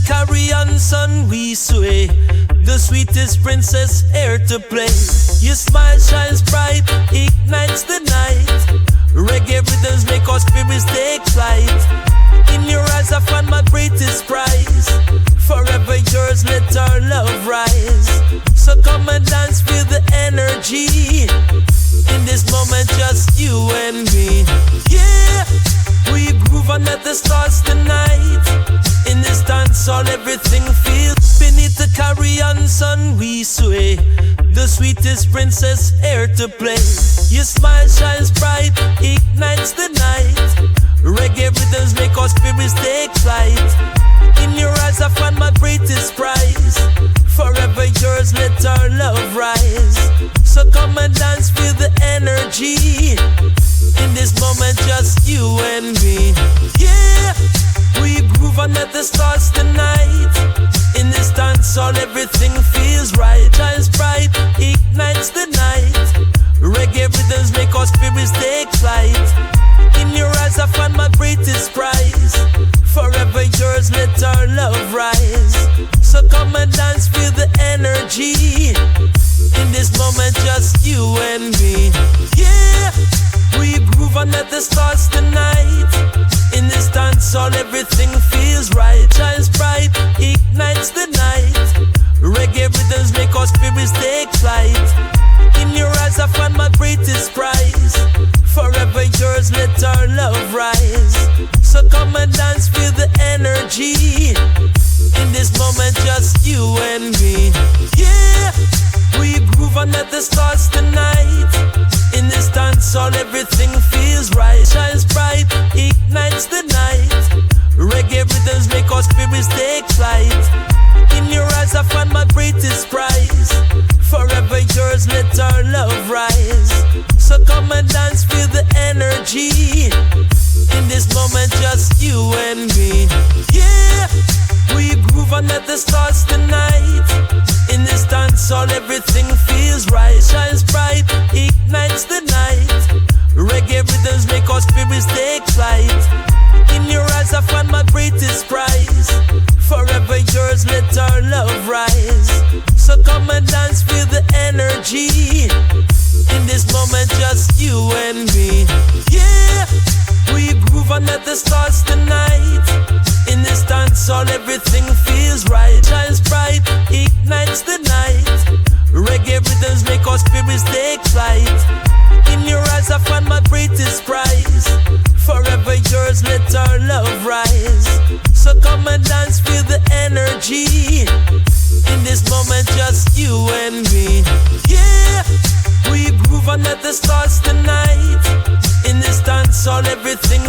Caribbean sun we sway, the sweetest princess here to play. Your smile shines bright, ignites the night. Reggae rhythms make our spirits take flight. In your eyes I find my greatest prize. Forever yours, let our love rise. So come and dance, feel the energy. In this moment just you and me. Yeah, we groove under the stars tonight. In this dance all everything feels. Beneath the Caribbean sun we sway, the sweetest princess here to play. Your smile shines bright, ignites the night. Reggae rhythms make our spirits take flight. In your eyes I find my greatest prize. Forever yours, let our love rise. So come and dance, feel the energy. In this moment just you and me. Yeah, we groove under the stars tonight. In this dance all everything feels right. Shines bright, ignites the night. Reggae rhythms make our spirits take flight. In your eyes I find my greatest prize. Forever yours, let our love rise. So come and dance, feel the energy. In this moment just you and me. Yeah, we groove under the stars tonight. In this dance all everything feels right. Shines bright, ignites the night. Reggae rhythms make our spirits take flight. In your eyes I find my greatest prize. Forever yours, let our love rise. So come and dance, feel the energy. In this moment just you and me. Yeah, we groove under the stars tonight. In this dance all everything feels right. Shines bright, ignites the night. Reggae rhythms make our spirits take flight. In your eyes I find my greatest prize. Forever yours, let our love rise. So come and dance, feel the energy. In this moment just you and me. Yeah, we groove under the stars tonight. In this dance all everything feels right. Shines bright, ignites the night. Reggae rhythms make our spirits take flight. In your eyes I find my greatest prize. Forever yours, let our love rise. So come and dance, feel the energy. In this moment just you and me. Yeah, we groove under the stars tonight. In this dance all everything feels right. Shines bright, ignites the night. Reggae rhythms make our spirits take flight. In your eyes I find my greatest prize. Forever yours, let our love rise. So come and dance, feel the energy. In this moment just you and me. Yeah, we groove under the stars tonight. In this dance all everything